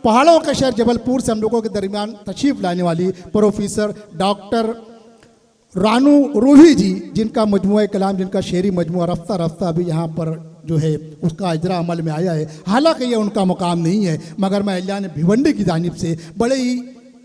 पहाड़ों के शहर जबलपुर से हम लोगों के दरमियान तशरीफ लाने वाली प्रोफेसर डॉक्टर रानू रूही जी, जिनका मजमुआ कलाम, जिनका शेरी मजमुआ रफ्ता रफ्ता अभी यहाँ पर जो है उसका इजरा अमल में आया है। हालांकि ये उनका मुकाम नहीं है, मगर मैं अल्लाह भिवंडी की जानिब से बड़े ही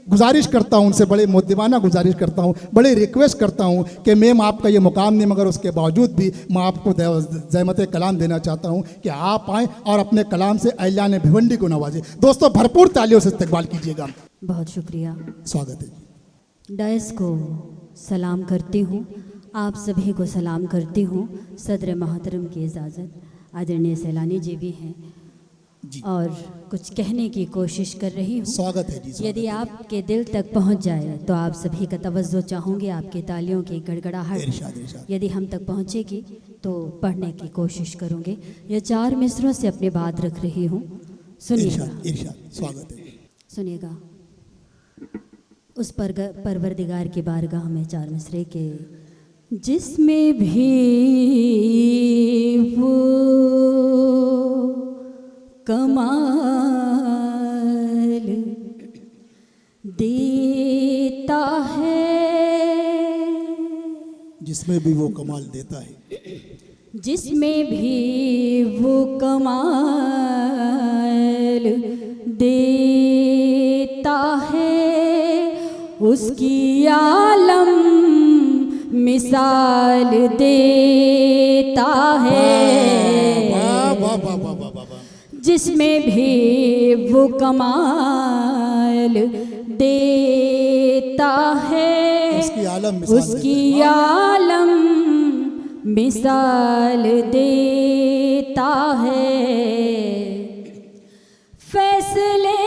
गुजारिश करता हूँ उनसे, बड़े मुद्दीमाना गुजारिश करता हूँ, बड़े रिक्वेस्ट करता हूँ कि मैम आपका ये मुकाम नहीं, मगर उसके बावजूद भी मैं आपको ज़हमत कलाम देना चाहता हूँ कि आप आएँ और अपने कलाम से अल्लाह ने भिवंडी को नवाजे। दोस्तों भरपूर तालियों से इस्तकबाल कीजिएगा। बहुत शुक्रिया। स्वागत है। डायस को सलाम करती हूँ, आप सभी को सलाम करती हूँ। सदर मोहतरम की इजाज़त आदरणीय सैलानी जी भी हैं और कुछ कहने की कोशिश कर रही हूँ। स्वागत है जी। यदि आपके दिल तक पहुँच जाए तो आप सभी का तवज्जो चाहूँगी, आपकी तालियों की गड़गड़ाहट यदि हम तक पहुँचेगी तो पढ़ने की कोशिश करूँगी। ये 4 मिसरों से अपनी बात रख रही हूँ, सुनिएगा। स्वागत है। सुनिएगा। उस परवरदिगार की बारगाह में 4 मिसरे के, जिसमें भी वो कमाल देता है, जिसमें भी वो कमाल देता है, जिसमें भी वो कमाल देता है, उसकी आलम मिसाल देता है। जिसमें भी वो कमाल देता है, उसकी आलम मिसाल देता है। फैसले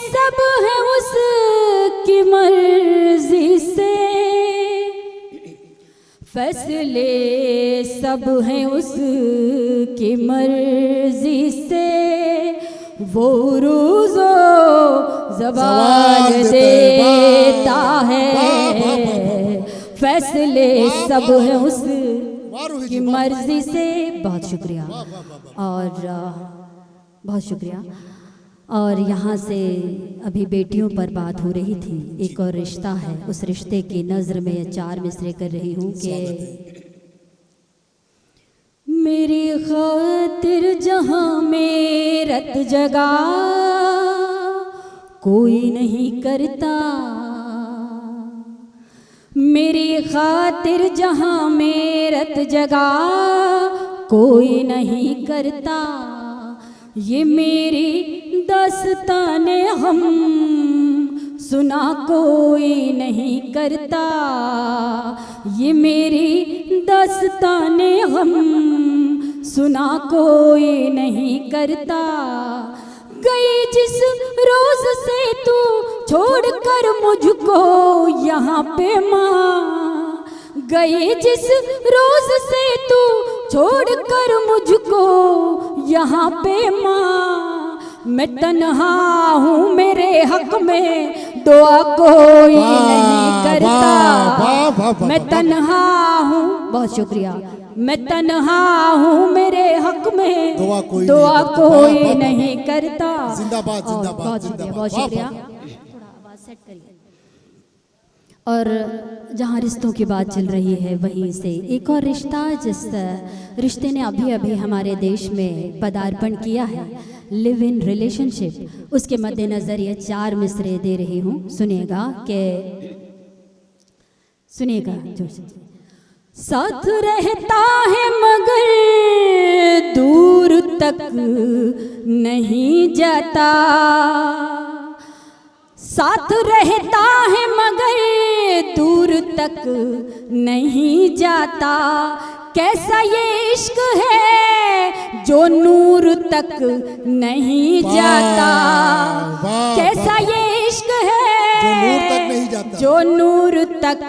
सब है उसकी मर्जी से, फैसले सब हैं उसकी मर्जी से, वो रोज़ो ज़वाल देता है। फैसले सब हैं उसकी मर्जी से। बहुत शुक्रिया और बहुत शुक्रिया। और यहाँ से अभी बेटियों पर बात हो रही थी, एक और रिश्ता है, उस रिश्ते की नज़र में ये 4 मिसरे कर रही हूँ कि मेरी खातिर जहाँ मेरत जगा कोई नहीं करता, मेरी खातिर जहाँ मेरत जगा कोई नहीं करता, ये मेरी दास्ताने हम सुना कोई नहीं करता, ये मेरी दास्ताने हम सुना कोई नहीं करता। गई जिस रोज से तू छोड़ कर मुझको यहाँ पे माँ, गई जिस रोज से तू छोड़ कर मुझको यहाँ पे माँ, मैं तन्हा हूँ मेरे हक में दुआ कोई नहीं करता। मैं तन्हा हूँ, बहुत शुक्रिया, मैं तन्हा हूँ मेरे हक में दुआ कोई नहीं करता। जिंदाबाद जिंदाबाद बहुत शुक्रिया, बहुत शुक्रिया। थोड़ा आवाज़ सेट करिए। और जहाँ रिश्तों की बात चल रही है वहीं से एक और रिश्ता, जिस रिश्ते ने अभी अभी हमारे देश में पदार्पण किया है, लिव इन रिलेशनशिप, उसके मद्देनज़र ये 4 मिसरे दे रही हूँ। सुनिएगा कि सुनिएगा जोर से। साथ रहता है मगर दूर तक नहीं जाता, साथ रहता है मगर दूर तक नहीं जाता, कैसा ये इश्क है जो नूर तक नहीं जाता, कैसा ये इश्क है जो नूर तक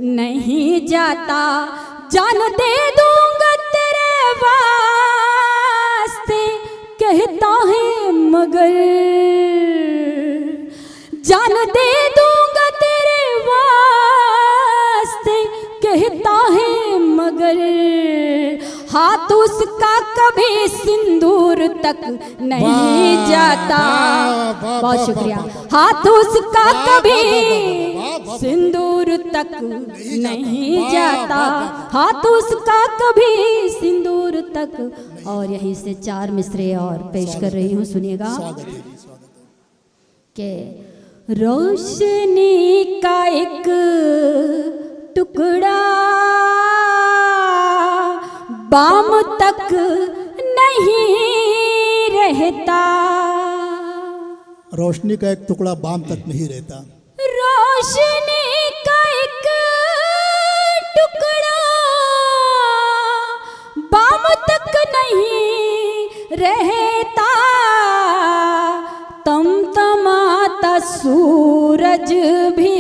नहीं जाता, जान दे दूंगा तेरे वास्ते कहता है मगर, जान दे दूंगा तेरे वास्ते कहता है मगर, हाथ उसका कभी सिंदूर तक नहीं वाह, जाता। वाह, वाह, बहुत वाह, शुक्रिया। वाह, हाथ उसका वाह, कभी वाह, वाह, सिंदूर तक नहीं नहीं वाह, जाता। वाह, वाह, हाथ उसका कभी सिंदूर तक। और यहीं से 4 मिसरे और पेश कर रही हूँ, सुनिएगा स्वागत है जी, स्वागत है। कि रोशनी का एक टुकड़ा बाम तक नहीं रहता। रोशनी का एक टुकड़ा बाम तक नहीं रहता। रोशनी का एक टुकड़ा बाम तक नहीं रहता। तमतमाता सूरज भी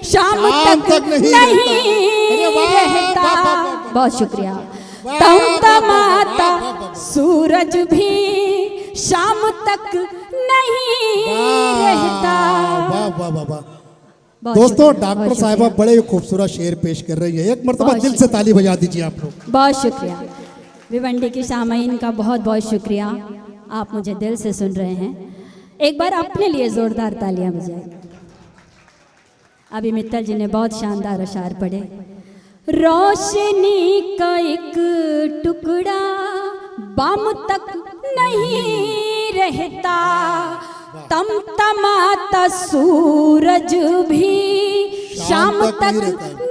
शाम तक नहीं अरे वाह, रहता। वाह, वाह, वाह, बहुत शुक्रिया। वाह, तमतमाता वाह, वाह, वाह, सूरज भी शाम तक नहीं रहता। वाह वाह वाह वाह। बहुत दोस्तों, शुक्रिया, डॉक्टर बहुत साहिबा शुक्रिया। बड़े ही खूबसूरत शेर पेश कर रही है। एक मरतबा बहुत दिल से ताली बजा दीजिए आप लोग। बहुत शुक्रिया। भिवंडी के सामाइन का बहुत बहुत शुक्रिया, आप मुझे दिल से सुन रहे हैं। एक बार अपने लिए जोरदार तालियां बजाएं। अभी मित्तल जी ने बहुत शानदार अशार पढ़े। रोशनी का एक टुकड़ा बाम तक नहीं रहता। तमतमाता सूरज भी शाम तक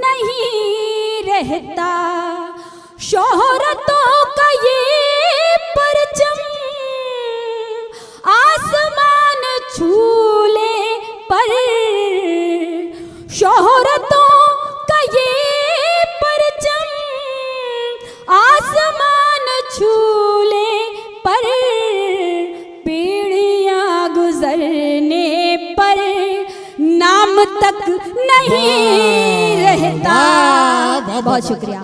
नहीं रहता। शोहरतों का ये परचम आसमान छूले पर। शोहरतों का ये परचम आसमान छूले पर। पीढ़ियां गुजरने पर नाम तक नहीं रहता। बहुत शुक्रिया।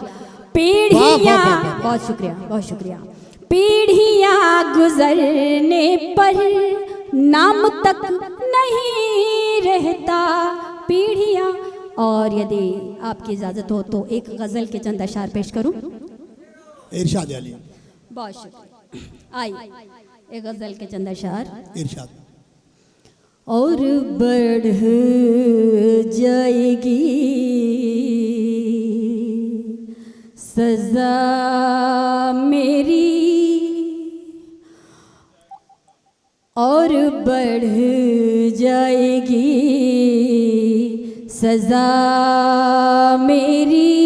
पीढ़ियां, बहुत शुक्रिया, बहुत शुक्रिया। पीढ़ियां गुजरने पर नाम तक नहीं रहता। पीढ़ियां। और यदि आपकी इजाजत हो तो एक गजल के चंद अशार पेश करूं। इरशाद अली। बहुत शुक्रिया। आई एक गजल के चंद अशार। इरशाद। और बढ़ जाएगी सजा मेरी। और बढ़ जाएगी सजा मेरी।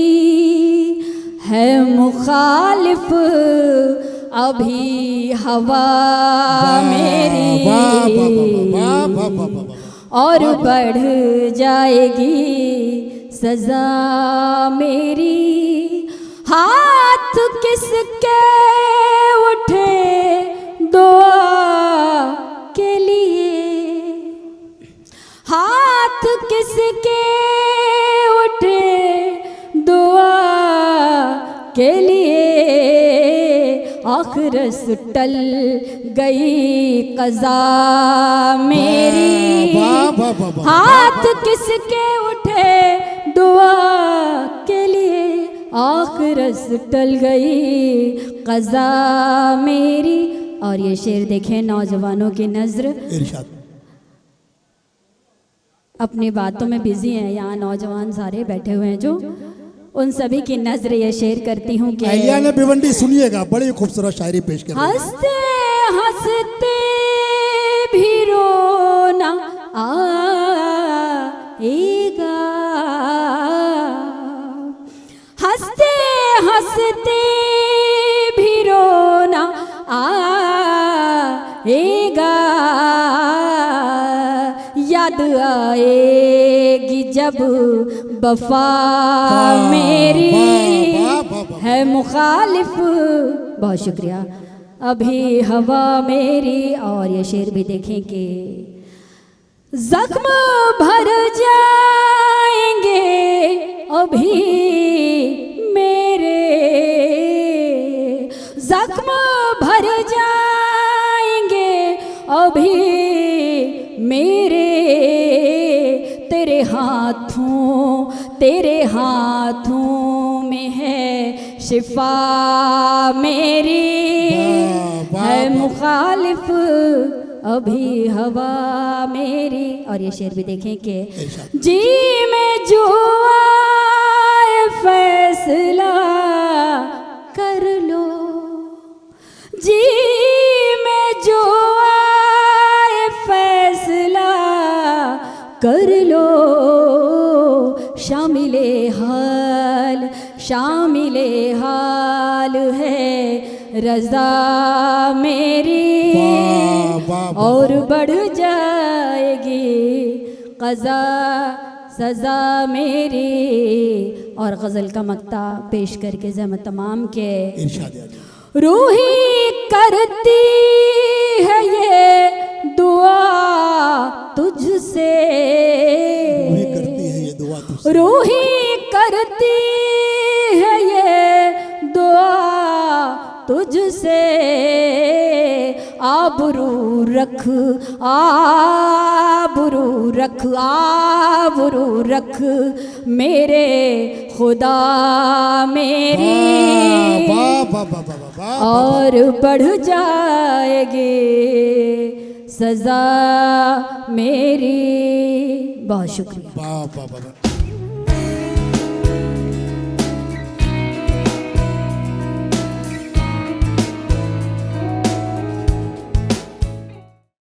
है मुखालिफ अभी हवा मेरी। और बढ़ जाएगी सजा मेरी। हाथ किसके उठे दुआ के लिए। हाथ किसके उठे दुआ के लिए। आखिरस टल गई कज़ा मेरी। हाथ किसके उठे दुआ के लिए। आखिरस टल गई कज़ा मेरी। और ये शेर देखें, नौजवानों की नज़र। इरशाद। अपनी बातों में बिजी हैं यहाँ नौजवान सारे बैठे हुए हैं, जो उन सभी की नजर ये शेर करती हूँ कि अहलिया ने भिवंडी सुनिएगा, बड़ी खूबसूरत शायरी पेश कर रही है। हंसते हंसते भी रोना आएगा। हंसते हंसते भी रोना आएगा। याद आएगी जब वफा मेरी। है मुखालिफ। बहुत शुक्रिया। अभी हवा मेरी। और ये शेर भी देखें कि जख्म भर जाएंगे अभी मेरे। जख्म भर जाएंगे अभी मेरे। तेरे हाथों में है शिफा मेरी वाह, वाह, है वाह। मुखालिफ अभी हवा मेरी। और ये शेर भी देखें कि इरशाद। जी में जो आए फैसला कर लो, जी में जो आए फैसला कर लो, शामिले हाल है रज़ा मेरी। वाह, वाह, वाह। और बढ़ जाएगी क़ज़ा सज़ा मेरी। और गज़ल का मक्ता पेश करके ज़हमत तमाम के इरशाद है जी। रूही करती है ये दुआ तुझसे, वही करती है ये दुआ तुझसे। रूही करती है ये दुआ तुझसे। आबरू रख मेरे खुदा मेरी। वाह, वाह, वाह, वाह, वाह, वाह। और बढ़ जाएगी सज़ा मेरी। बहुत शुक्रिया। वाह, वाह, वाह, वाह।